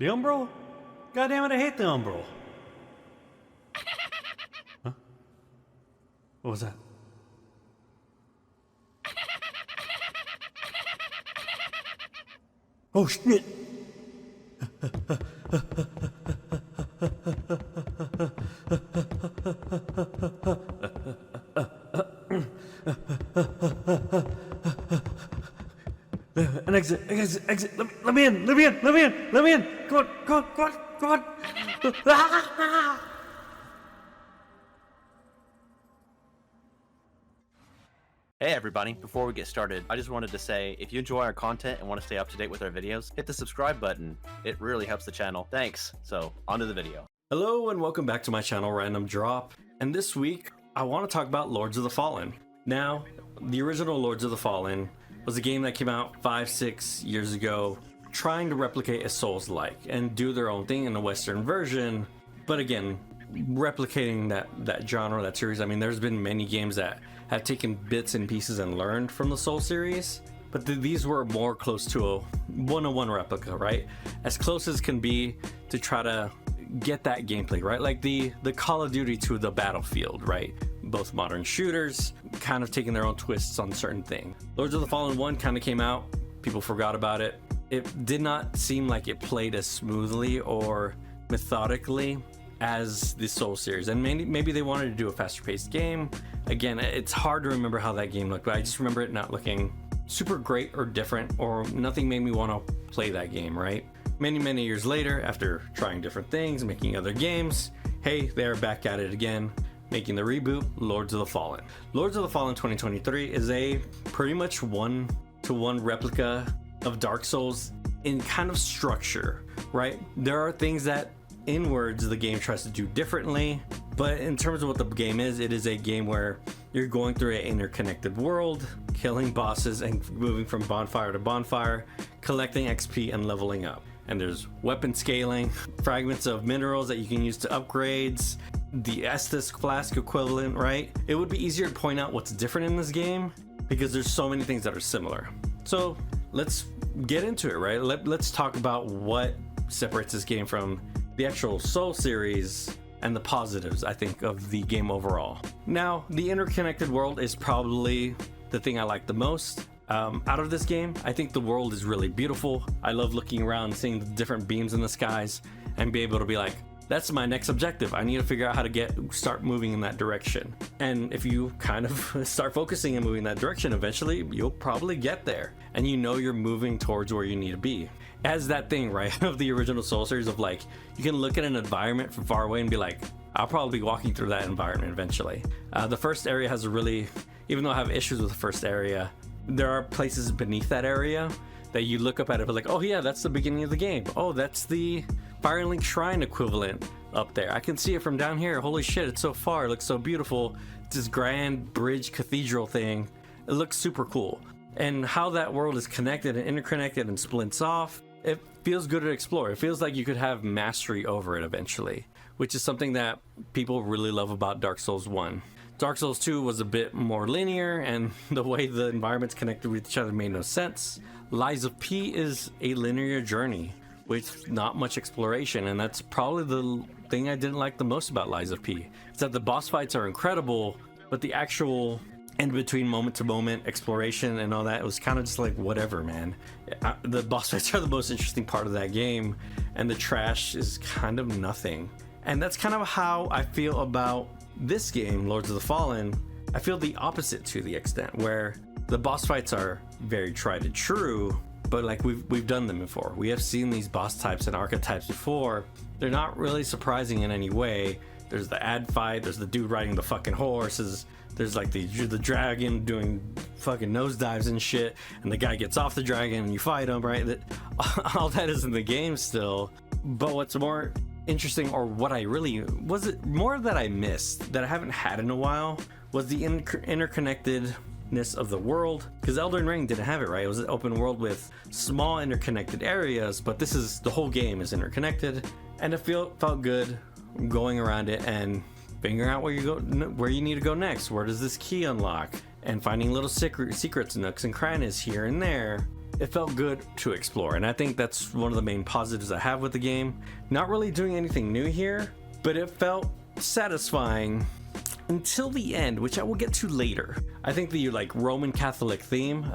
The Umbral? God damn it, I hate the Umbral. Huh? What was that? Oh shit! An exit, exit. Let me in. Come on. Hey everybody, before we get started, I just wanted to say, if you enjoy our content and want to stay up to date with our videos, hit the subscribe button. It really helps the channel. Thanks. So, on to the video. Hello and welcome back to my channel, Random Drop. And this week, I want to talk about Lords of the Fallen. Now, the original Lords of the Fallen was a game that came out 5-6 years ago, trying to replicate a Souls-like and do their own thing in the Western version. But again, replicating that genre, that series. I mean, there's been many games that have taken bits and pieces and learned from the Soul series, but these were more close to a one-on-one replica, right? As close as can be to try to get that gameplay, right? Like the Call of Duty to the Battlefield, right? Both modern shooters, kind of taking their own twists on certain things. Lords of the Fallen 1 kind of came out, people forgot about it. It did not seem like it played as smoothly or methodically as the Soul series, and maybe they wanted to do a faster paced game. Again, it's hard to remember how that game looked, but I just remember it not looking super great or different, or nothing made me want to play that game, right? Many years later, after trying different things, making other games, hey, they're back at it again, making the reboot, Lords of the Fallen. Lords of the Fallen 2023 is a pretty much one-to-one replica of Dark Souls in kind of structure, right? There are things that inwards the game tries to do differently, but in terms of what the game is, it is a game where you're going through an interconnected world, killing bosses and moving from bonfire to bonfire, collecting XP and leveling up. And there's weapon scaling, fragments of minerals that you can use to upgrades, the Estus flask equivalent, right? It would be easier to point out what's different in this game because there's so many things that are similar. So let's get into it, right? Let's talk about what separates this game from the actual Soul series and the positives, I think, of the game overall. Now, the interconnected world is probably the thing I like the most out of this game. I think the world is really beautiful. I love looking around, seeing the different beams in the skies, and be able to be like, that's my next objective. I need to figure out how to start moving in that direction. And if you kind of start focusing and moving in that direction, eventually you'll probably get there. And you know you're moving towards where you need to be. As that thing, right, of the original Soul series of like, you can look at an environment from far away and be like, I'll probably be walking through that environment eventually. The first area has a really, even though I have issues with the first area, there are places beneath that area that you look up at it, but like, oh yeah, that's the beginning of the game. Oh, that's the Firelink Shrine equivalent up there. I can see it from down here. Holy shit, it's so far. It looks so beautiful. It's this grand bridge cathedral thing. It looks super cool. And how that world is connected and interconnected and splints off, it feels good to explore. It feels like you could have mastery over it eventually, which is something that people really love about Dark Souls 1. Dark Souls 2 was a bit more linear, and the way the environments connected with each other made no sense. Lies of P is a linear journey with not much exploration, and that's probably the thing I didn't like the most about Lies of P. Is that the boss fights are incredible, but the actual in between moment to moment exploration and all that, it was kind of just like whatever, man. The boss fights are the most interesting part of that game, and the trash is kind of nothing. And that's kind of how I feel about this game, Lords of the Fallen. I feel the opposite to the extent where the boss fights are very tried and true, but like we've done them before. We have seen these boss types and archetypes before. They're not really surprising in any way. There's the ad fight, there's the dude riding the fucking horses, there's like the dragon doing fucking nosedives and shit, and the guy gets off the dragon and you fight him, right? All that is in the game still. But what's more interesting, or what I really was, it more that I missed that I haven't had in a while, was the interconnectedness of the world. Because Elden Ring didn't have it, right? It was an open world with small interconnected areas, but this is, the whole game is interconnected, and it felt good going around it and figuring out where you need to go next. Where does this key unlock? And finding little secrets, nooks and crannies here and there. it felt good to explore, and I think that's one of the main positives I have with the game. Not really doing anything new here, but it felt satisfying until the end, which I will get to later. I think the like Roman Catholic theme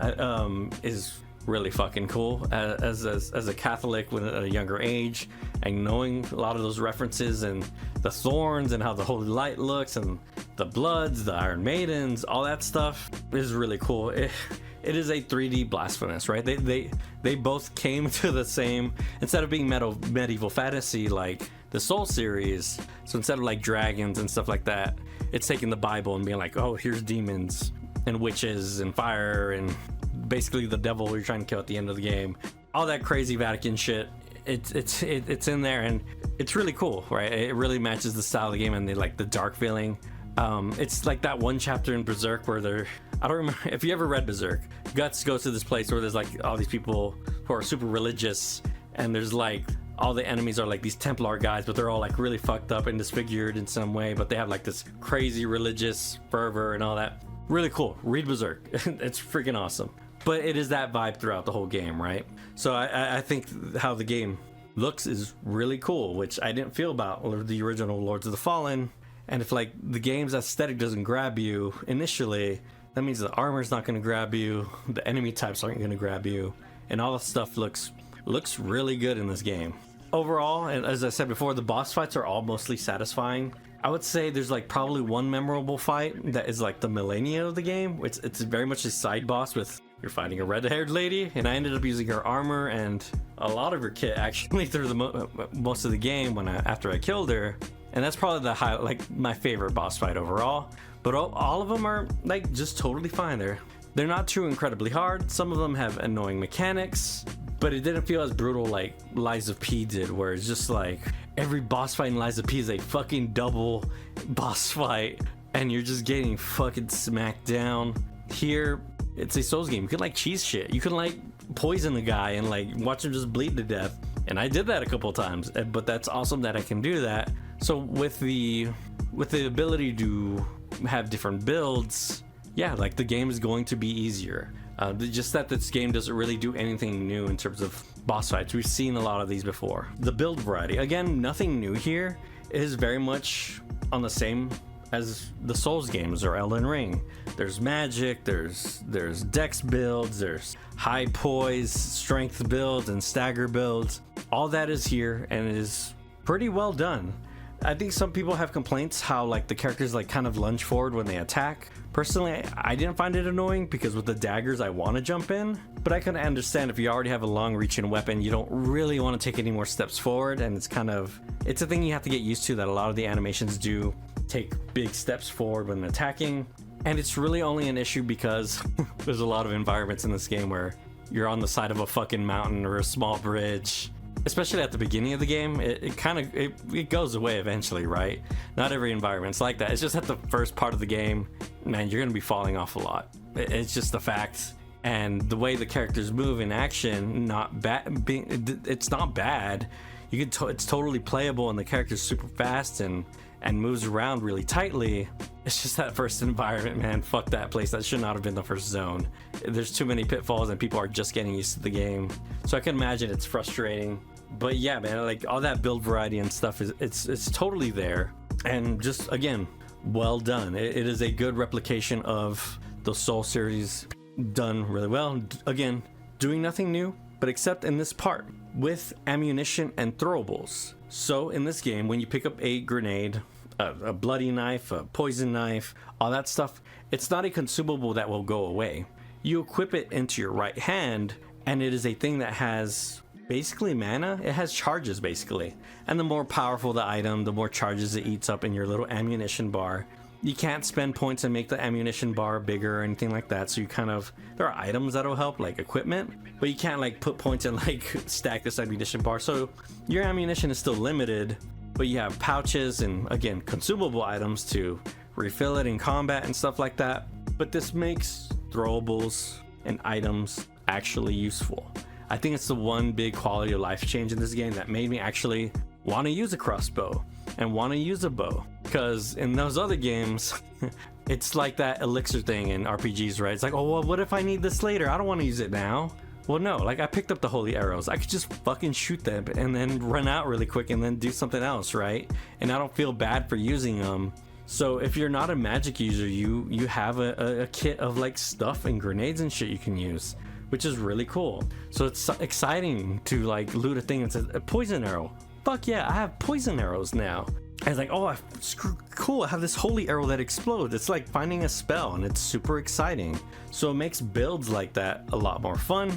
is really fucking cool as a Catholic at a younger age, and knowing a lot of those references and the thorns and how the holy light looks and the bloods, the Iron Maidens, all that stuff is really cool. It is a 3D Blasphemous, right? They both came to the same, instead of being medieval fantasy like the Soul series, so instead of like dragons and stuff like that, it's taking the Bible and being like, oh, here's demons and witches and fire and basically the devil you're trying to kill at the end of the game. All that crazy Vatican shit, it's in there, and it's really cool, right? It really matches the style of the game and the dark feeling. It's like that one chapter in Berserk where I don't remember if you ever read Berserk. Guts goes to this place where there's like all these people who are super religious, and there's like all the enemies are like these Templar guys, but they're all like really fucked up and disfigured in some way, but they have like this crazy religious fervor and all that. Really cool. Read Berserk. It's freaking awesome. But it is that vibe throughout the whole game, right? So I think how the game looks is really cool, which I didn't feel about the original Lords of the Fallen. And if like the game's aesthetic doesn't grab you initially, that means the armor's not going to grab you, the enemy types aren't going to grab you, and all the stuff looks really good in this game. Overall, and as I said before, the boss fights are all mostly satisfying. I would say there's like probably one memorable fight that is like the Millennia of the game. It's very much a side boss with you're fighting a red-haired lady, and I ended up using her armor and a lot of her kit actually through the most of the game after I killed her. And that's probably my favorite boss fight overall. But all of them are like just totally fine. They're not too incredibly hard. Some of them have annoying mechanics, but it didn't feel as brutal like Lies of P did, where it's just like every boss fight in Lies of P is a fucking double boss fight, and you're just getting fucking smacked down. Here, it's a Souls game. You can like cheese shit. You can like poison the guy and like watch him just bleed to death. And I did that a couple times, but that's awesome that I can do that. So with the ability to have different builds, yeah, like the game is going to be easier. Just that this game doesn't really do anything new in terms of boss fights. We've seen a lot of these before. The build variety, again, nothing new here. It is very much on the same as the Souls games or Elden Ring. There's magic, there's dex builds, there's high poise, strength builds, and stagger builds. All that is here, and it is pretty well done. I think some people have complaints how like the characters like kind of lunge forward when they attack. Personally, I didn't find it annoying because with the daggers I want to jump in, but I can understand if you already have a long reaching weapon, you don't really want to take any more steps forward, and it's a thing you have to get used to, that a lot of the animations do take big steps forward when attacking. And it's really only an issue because there's a lot of environments in this game where you're on the side of a fucking mountain or a small bridge. Especially at the beginning of the game, it goes away eventually, right? Not every environment's like that. It's just at the first part of the game, man, you're gonna be falling off a lot. It's just a fact. And the way the characters move in action, it's not bad. It's totally playable, and the character's super fast and moves around really tightly. It's just that first environment, man. Fuck that place. That should not have been the first zone. There's too many pitfalls, and people are just getting used to the game. So I can imagine it's frustrating. But yeah, man, like all that build variety and stuff it's totally there. And just again, well done. It is a good replication of the Soul series, done really well. Again, doing nothing new, but except in this part with ammunition and throwables. So in this game, when you pick up a grenade, a bloody knife, a poison knife, all that stuff, it's not a consumable that will go away. You equip it into your right hand, and it is a thing that has basically mana. It has charges basically, and the more powerful the item, the more charges it eats up in your little ammunition bar. You can't spend points and make the ammunition bar bigger or anything like that, so there are items that'll help, like equipment, but you can't like put points and like stack this ammunition bar, so your ammunition is still limited. But you have pouches and, again, consumable items to refill it in combat and stuff like that. But this makes throwables and items actually useful. I think it's the one big quality of life change in this game that made me actually want to use a crossbow and want to use a bow. Because in those other games, it's like that elixir thing in RPGs, right? It's like, oh, well, what if I need this later? I don't want to use it now. Well, no, like I picked up the holy arrows. I could just fucking shoot them and then run out really quick and then do something else, right? And I don't feel bad for using them. So if you're not a magic user, you have a kit of like stuff and grenades and shit you can use, which is really cool. So it's exciting to like loot a thing that says a poison arrow. Fuck yeah, I have poison arrows now. I was like, oh, cool, I have this holy arrow that explodes. It's like finding a spell, and it's super exciting. So it makes builds like that a lot more fun.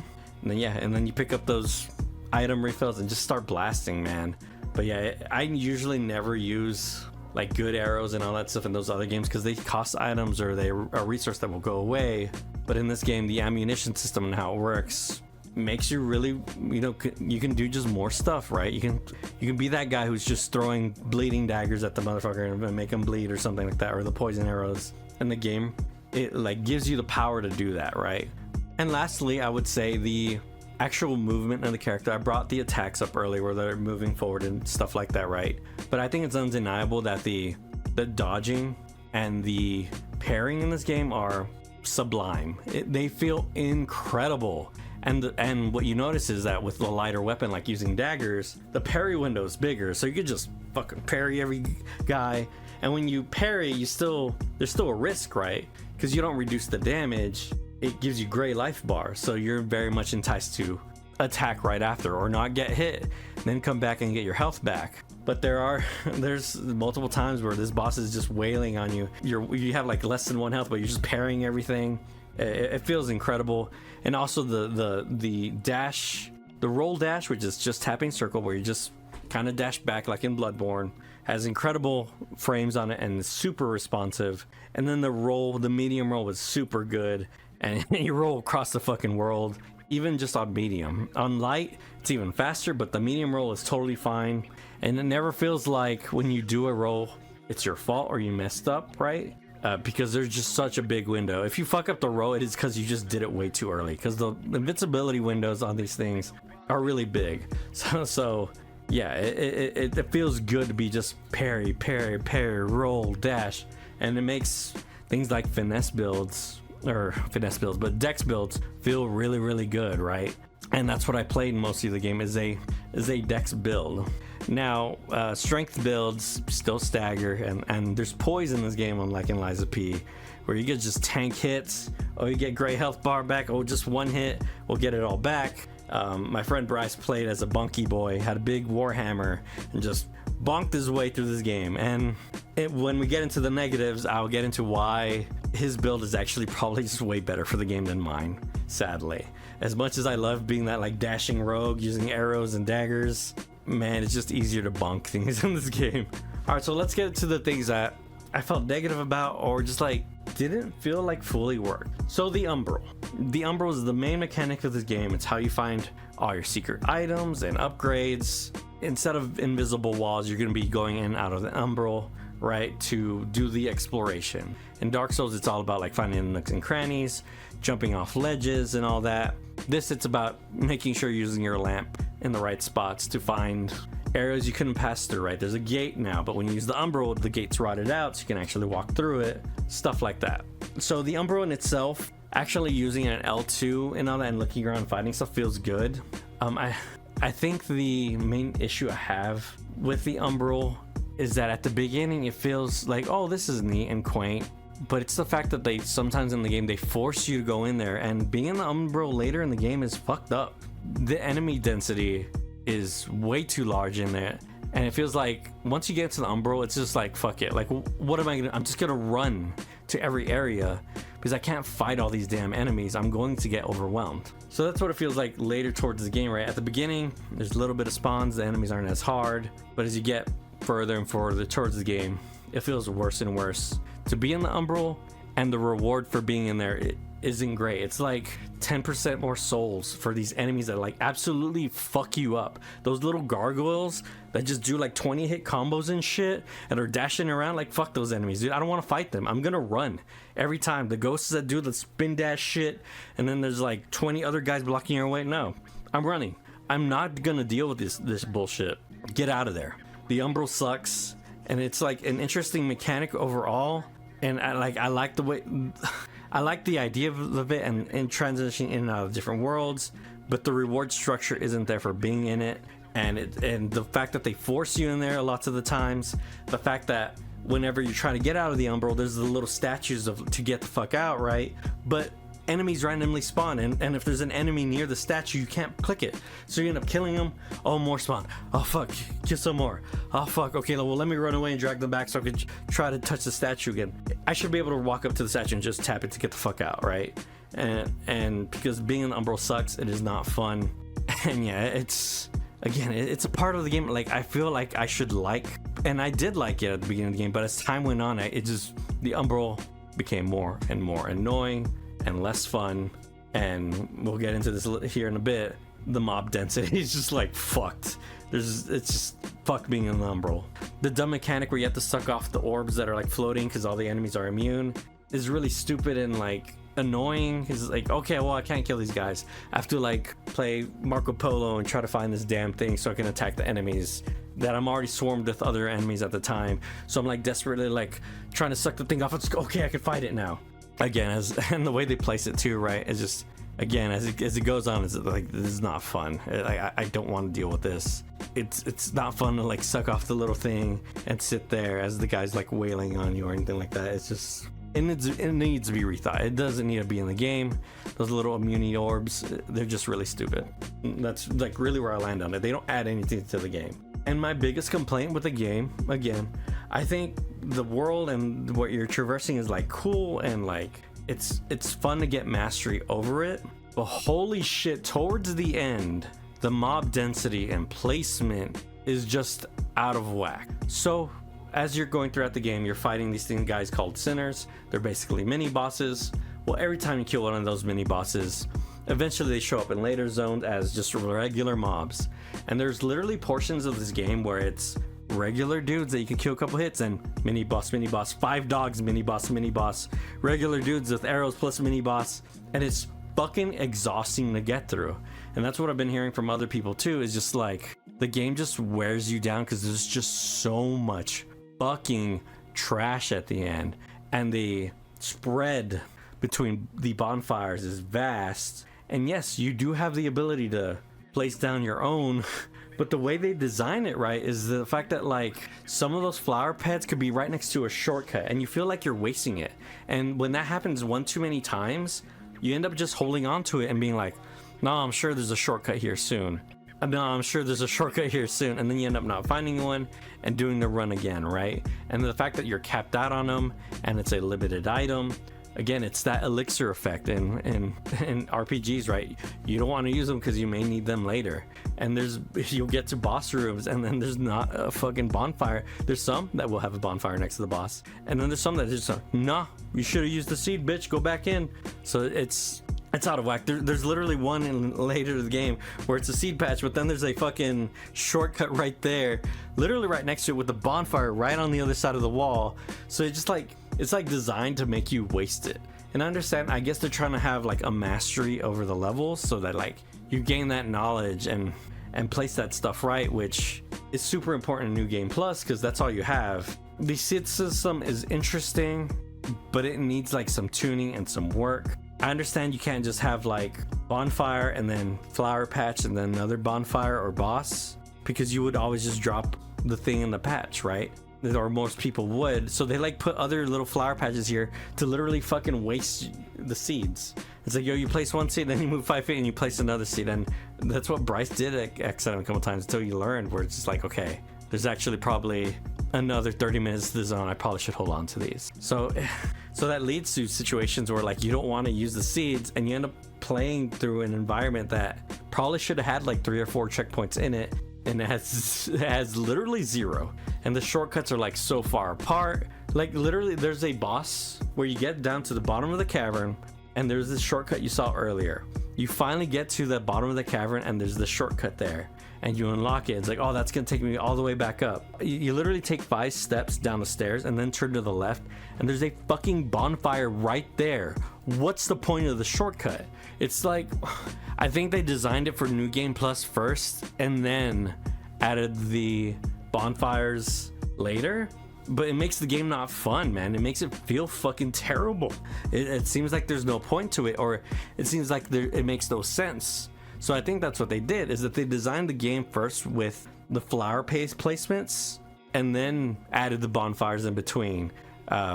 And then, yeah, and then you pick up those item refills and just start blasting, man. But yeah, I usually never use like good arrows and all that stuff in those other games because they cost items or they are a resource that will go away. But in this game, the ammunition system and how it works makes you really, you know, you can do just more stuff, right? You can be that guy who's just throwing bleeding daggers at the motherfucker and make him bleed or something like that, or the poison arrows. In the game, it like gives you the power to do that, right? And lastly, I would say the actual movement of the character. I brought the attacks up earlier where they're moving forward and stuff like that, right? But I think it's undeniable that the dodging and the parrying in this game are sublime. They feel incredible. And what you notice is that with the lighter weapon, like using daggers, the parry window is bigger, so you could just fucking parry every guy. And when you parry, there's still a risk, right? Because you don't reduce the damage. It gives you gray life bar, so you're very much enticed to attack right after or not get hit, then come back and get your health back. But there's multiple times where this boss is just wailing on you. You have like less than 1 health, but you're just parrying everything. It feels incredible. And also the dash, the roll dash, which is just tapping circle where you just kind of dash back like in Bloodborne, has incredible frames on it and is super responsive. And then the medium roll was super good, and you roll across the fucking world, even just on medium. On light, it's even faster, but the medium roll is totally fine. And it never feels like when you do a roll, it's your fault or you messed up, right? Because there's just such a big window. If you fuck up the roll, it is because you just did it way too early, because the invincibility windows on these things are really big. So yeah, it feels good to be just parry, roll, dash, and it makes things like dex builds feel really, really good, right? And that's what I played mostly of the game is a dex build. Now, strength builds still stagger, and there's poise in this game, unlike in Lies of P, where you get just tank hits, or you get gray health bar back, or just one hit will get it all back. My friend Bryce played as a bunky boy, had a big warhammer, and just bonked his way through this game. And when we get into the negatives, I'll get into why his build is actually probably just way better for the game than mine, sadly. As much as I love being that like dashing rogue using arrows and daggers, man, it's just easier to bonk things in this game. Alright, so let's get to the things that I felt negative about or just like didn't feel like fully worked. So the Umbral. The Umbral is the main mechanic of this game. It's how you find all your secret items and upgrades. Instead of invisible walls, you're going to be going in and out of the Umbral, right, to do the exploration. In Dark Souls, it's all about like finding nooks and crannies, jumping off ledges and all that. This, it's about making sure you're using your lamp in the right spots to find areas you couldn't pass through, right? There's a gate now, but when you use the Umbral, the gate's rotted out, so you can actually walk through it, stuff like that. So the Umbral in itself, actually using an L2 and all that and looking around and fighting stuff feels good. I think the main issue I have with the Umbral is that at the beginning it feels like, oh, this is neat and quaint, but it's the fact that they sometimes in the game they force you to go in there, and being in the Umbral later in the game is fucked up. The enemy density is way too large in there, and it feels like once you get to the Umbral, it's just like, fuck it, like what am I gonna, I'm just gonna run to every area because I can't fight all these damn enemies. I'm going to get overwhelmed. So that's what it feels like later towards the game, right? At the beginning, there's a little bit of spawns, the enemies aren't as hard, but as you get further and further towards the game, it feels worse and worse. To be in the Umbral, and the reward for being in there, it isn't great. It's like 10% more souls for these enemies that like absolutely fuck you up. Those little gargoyles that just do like 20 hit combos and shit and are dashing around, like fuck those enemies, dude. I don't want to fight them. I'm gonna run every time. The ghosts that do the spin dash shit, and then there's like 20 other guys blocking your way. No, I'm running. I'm not gonna deal with this bullshit. Get out of there. The Umbral sucks, and it's like an interesting mechanic overall, and I like the way I like the idea of it and transitioning in and out of different worlds, but the reward structure isn't there for being in it. And the fact that they force you in there lots of the times, the fact that whenever you're trying to get out of the Umbral, there's the little statues to get the fuck out, right? But enemies randomly spawn, and if there's an enemy near the statue, you can't click it, so you end up killing them. Oh, more spawn. Oh fuck, kill some more. Oh fuck, okay, well let me run away and drag them back so I could try to touch the statue again. I should be able to walk up to the statue and just tap it to get the fuck out, right? And because being in the Umbral sucks, it is not fun. And yeah, it's a part of the game. Like, I feel like I should like, and I did like it at the beginning of the game, but as time went on, the Umbral became more and more annoying and less fun. And we'll get into this here in a bit. The mob density is just like fucked. It's just fuck being in the Umbral. The dumb mechanic where you have to suck off the orbs that are like floating because all the enemies are immune is really stupid and like annoying. It's like, okay, well, I can't kill these guys. I have to like play Marco Polo and try to find this damn thing so I can attack the enemies that I'm already swarmed with other enemies at the time. So I'm like desperately like trying to suck the thing off. It's okay, I can fight it now. Again, and the way they place it too, right? It's just, again, as it goes on, it's like, this is not fun. I don't want to deal with this. It's not fun to like suck off the little thing and sit there as the guy's like wailing on you or anything like that. It's just, it needs to be rethought. It doesn't need to be in the game. Those little immunity orbs, they're just really stupid. That's like really where I land on it. They don't add anything to the game. And my biggest complaint with the game, again, I think the world and what you're traversing is like cool and like it's fun to get mastery over it. But holy shit, towards the end, the mob density and placement is just out of whack. So as you're going throughout the game, you're fighting these guys called sinners. They're basically mini bosses. Well, every time you kill one of those mini bosses, eventually they show up in later zones as just regular mobs. And there's literally portions of this game where it's regular dudes that you can kill a couple hits, and mini boss, 5 dogs, mini boss, regular dudes with arrows plus mini boss, and it's fucking exhausting to get through. And that's what I've been hearing from other people too, is just like the game just wears you down because there's just so much fucking trash at the end, and the spread between the bonfires is vast. And yes, you do have the ability to place down your own, but the way they design it right is the fact that like some of those flower pads could be right next to a shortcut and you feel like you're wasting it. And when that happens one too many times, you end up just holding on to it and being like, no, I'm sure there's a shortcut here soon. No, I'm sure there's a shortcut here soon. And then you end up not finding one and doing the run again, right? And the fact that you're capped out on them and it's a limited item, again, it's that elixir effect in RPGs, right? You don't want to use them because you may need them later. And you'll get to boss rooms and then there's not a fucking bonfire. There's some that will have a bonfire next to the boss. And then there's some that just, nah, you should have used the seed, bitch, go back in. So it's out of whack. There's literally one in later in the game where it's a seed patch, but then there's a fucking shortcut right there, literally right next to it with the bonfire right on the other side of the wall. So it's like designed to make you waste it. And I understand, I guess they're trying to have like a mastery over the levels so that like you gain that knowledge and place that stuff right, which is super important in New Game Plus because that's all you have. The seed system is interesting, but it needs like some tuning and some work. I understand you can't just have like bonfire and then flower patch and then another bonfire or boss, because you would always just drop the thing in the patch, right? Or most people would. So they like put other little flower patches here to literally fucking waste the seeds. It's like, yo, you place one seed, then you move 5 feet and you place another seed. And that's what Bryce did at XM a couple times until you learned, where it's just like, okay, there's actually probably another 30 minutes to the zone. I probably should hold on to these. So that leads to situations where like you don't want to use the seeds and you end up playing through an environment that probably should have had like 3 or 4 checkpoints in it, and it has literally 0. And the shortcuts are like so far apart. Like literally there's a boss where you get down to the bottom of the cavern and there's this shortcut you saw earlier. You finally get to the bottom of the cavern and there's the shortcut there, and you unlock it. It's like, oh, that's gonna take me all the way back up. You literally take 5 steps down the stairs and then turn to the left and there's a fucking bonfire right there. What's the point of the shortcut? It's like, I think they designed it for New Game Plus first and then added the bonfires later, but it makes the game not fun, man. It makes it feel fucking terrible. It seems like there's no point to it, or it seems like it makes no sense. So I think that's what they did, is that they designed the game first with the flower paste placements and then added the bonfires in between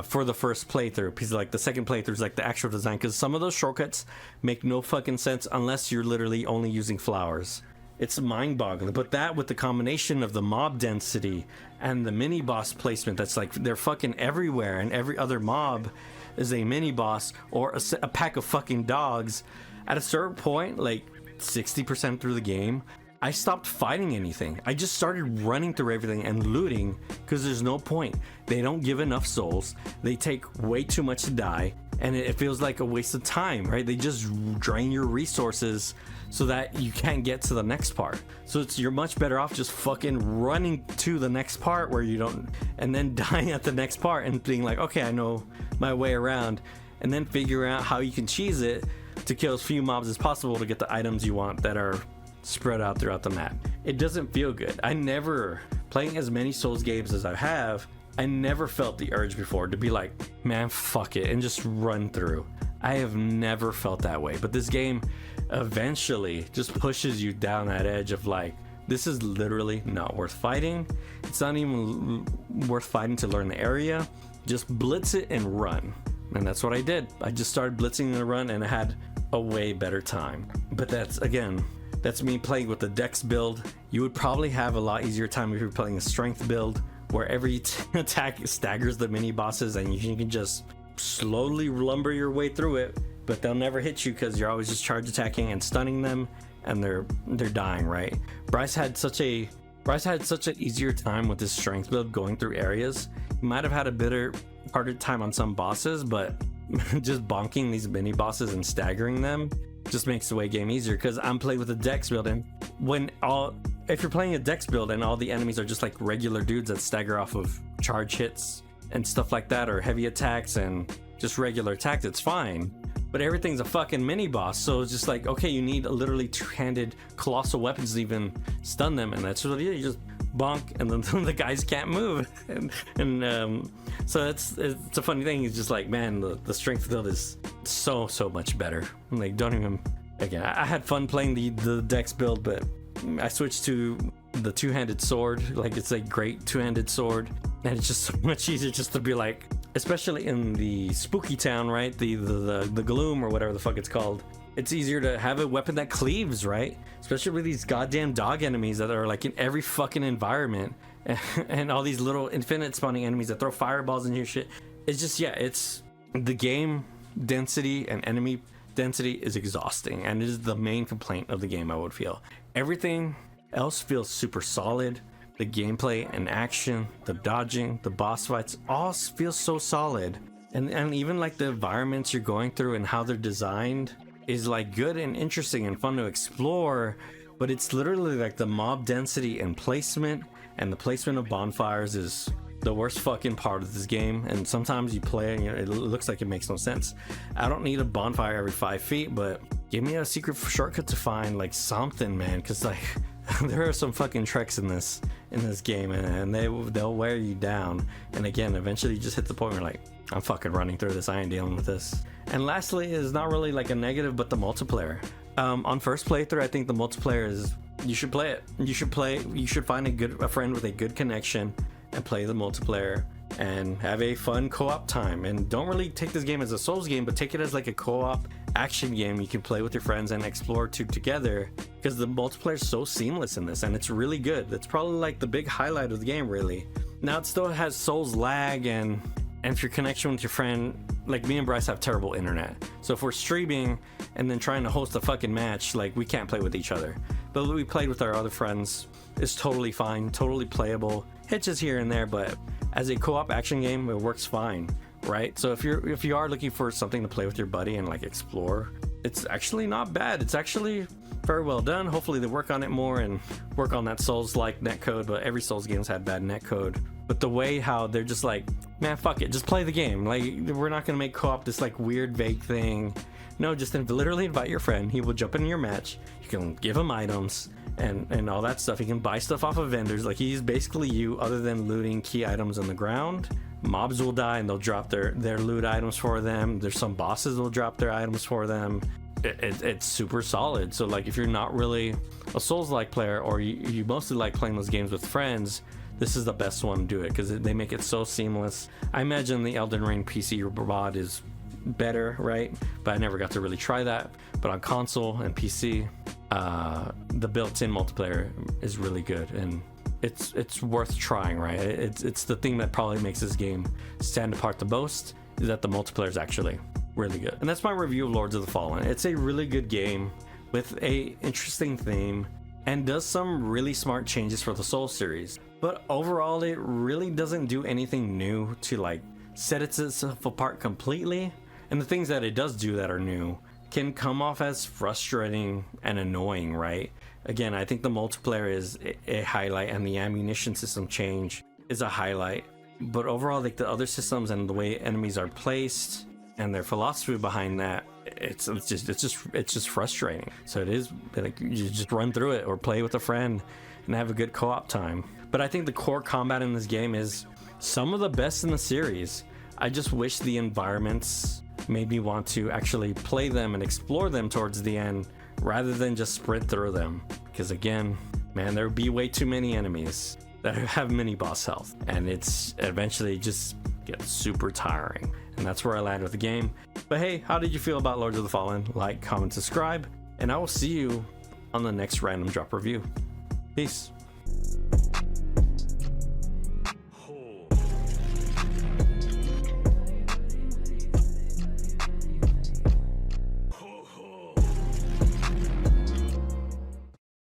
for the first playthrough, because like the second playthrough is like the actual design, because some of those shortcuts make no fucking sense unless you're literally only using flowers. It's mind-boggling. But that, with the combination of the mob density and the mini boss placement, that's like they're fucking everywhere, and every other mob is a mini boss or a pack of fucking dogs. At a certain point, like 60% through the game, I stopped fighting anything. I just started running through everything and looting, because there's no point. They don't give enough souls. They take way too much to die, and it feels like a waste of time, right? They just drain your resources so that you can't get to the next part. So you're much better off just fucking running to the next part where you don't, and then dying at the next part and being like, okay, I know my way around, and then figuring out how you can cheese it to kill as few mobs as possible to get the items you want that are spread out throughout the map. It doesn't feel good. I never, playing as many Souls games as I have, I never felt the urge before to be like, man, fuck it, and just run through. I have never felt that way. But this game eventually just pushes you down that edge of like, this is literally not worth fighting. It's not even worth fighting to learn the area. Just blitz it and run. And that's what I did. I just started blitzing and run, and I had a way better time. But that's, again, that's me playing with the dex build. You would probably have a lot easier time if you're playing a strength build, where every attack staggers the mini bosses and you can just slowly lumber your way through it, but they'll never hit you because you're always just charge attacking and stunning them, and they're dying, right? Bryce had such an easier time with this strength build going through areas. He might have had a harder time on some bosses, but just bonking these mini bosses and staggering them just makes the game easier, because I'm playing with a dex build, and if you're playing a dex build and all the enemies are just like regular dudes that stagger off of charge hits and stuff like that, or heavy attacks and just regular attacks, it's fine. But everything's a fucking mini boss, so it's just like, okay, you need literally two-handed colossal weapons to even stun them, and that's what you just bonk, and then the guys can't move. So it's a funny thing. It's just like, man, the strength build is so much better. Like, don't even, again, I had fun playing the dex build, but I switched to the two-handed sword. Like, it's a great two-handed sword, and it's just so much easier just to be like, especially in the spooky town, right? The gloom, or whatever the fuck it's called. It's easier to have a weapon that cleaves, right? Especially with these goddamn dog enemies that are like in every fucking environment, and all these little infinite spawning enemies that throw fireballs in your shit. It's just, yeah, it's the game density and enemy density is exhausting, and it is the main complaint of the game, I would feel. Everything else feels super solid. The gameplay and action, the dodging, the boss fights, all feels so solid. And even like the environments you're going through and how they're designed is like good and interesting and fun to explore. But it's literally like the mob density and placement, and the placement of bonfires is the worst fucking part of this game. And sometimes you play and it looks like it makes no sense. I don't need a bonfire every 5 feet, but give me a secret shortcut to find like something, man, because like there are some fucking tricks in this game, and they'll wear you down. And again, eventually you just hit the point where you're like, I'm fucking running through this, I ain't dealing with this. And lastly, is not really like a negative, but the multiplayer. On first playthrough, I think the multiplayer is, you should play it. You should find a friend with a good connection and play the multiplayer and have a fun co-op time. And don't really take this game as a Souls game, but take it as like a co-op action game you can play with your friends and explore together, because the multiplayer is so seamless in this, and it's really good. That's probably like the big highlight of the game, really. Now, it still has Souls lag, and if your connection with your friend, like me and Bryce have terrible internet, so if we're streaming and then trying to host a fucking match, like, we can't play with each other. But we played with our other friends, it's totally fine, totally playable, hitches here and there, but as a co-op action game, it works fine, right? So if you are looking for something to play with your buddy and like explore, it's actually not bad. It's actually very well done. Hopefully they work on it more and work on that Souls-like netcode, but every Souls game's had bad netcode. But the way how they're just like, man, fuck it, just play the game. Like, we're not gonna make co-op this like weird vague thing. No, just literally invite your friend. He will jump in your match. You can give him items and all that stuff. He can buy stuff off of vendors. Like, he's basically you, other than looting key items on the ground. Mobs will die and they'll drop their loot items for them. There's some bosses will drop their items for them. it's super solid. So like if you're not really a Souls-like player, or you mostly like playing those games with friends, this is the best one to do it, because they make it so seamless. I imagine the Elden Ring PC mod is better, right? But I never got to really try that. But on console and PC, the built-in multiplayer is really good, and it's worth trying, right? It's the thing that probably makes this game stand apart the most, is that the multiplayer is actually really good. And that's my review of Lords of the Fallen. It's a really good game with a interesting theme, and does some really smart changes for the Souls series. But overall, it really doesn't do anything new to like set itself apart completely. And the things that it does do that are new can come off as frustrating and annoying, right? Again, I think the multiplayer is a highlight, and the ammunition system change is a highlight. But overall, like the other systems and the way enemies are placed and their philosophy behind that, it's just frustrating. So it is like you just run through it or play with a friend and have a good co-op time. But I think the core combat in this game is some of the best in the series. I just wish the environments made me want to actually play them and explore them towards the end, rather than just sprint through them. Because again, man, there would be way too many enemies that have mini boss health, and it's eventually just gets super tiring. And that's where I land with the game. But hey, how did you feel about Lords of the Fallen? Like, comment, subscribe, and I will see you on the next random drop review. Peace.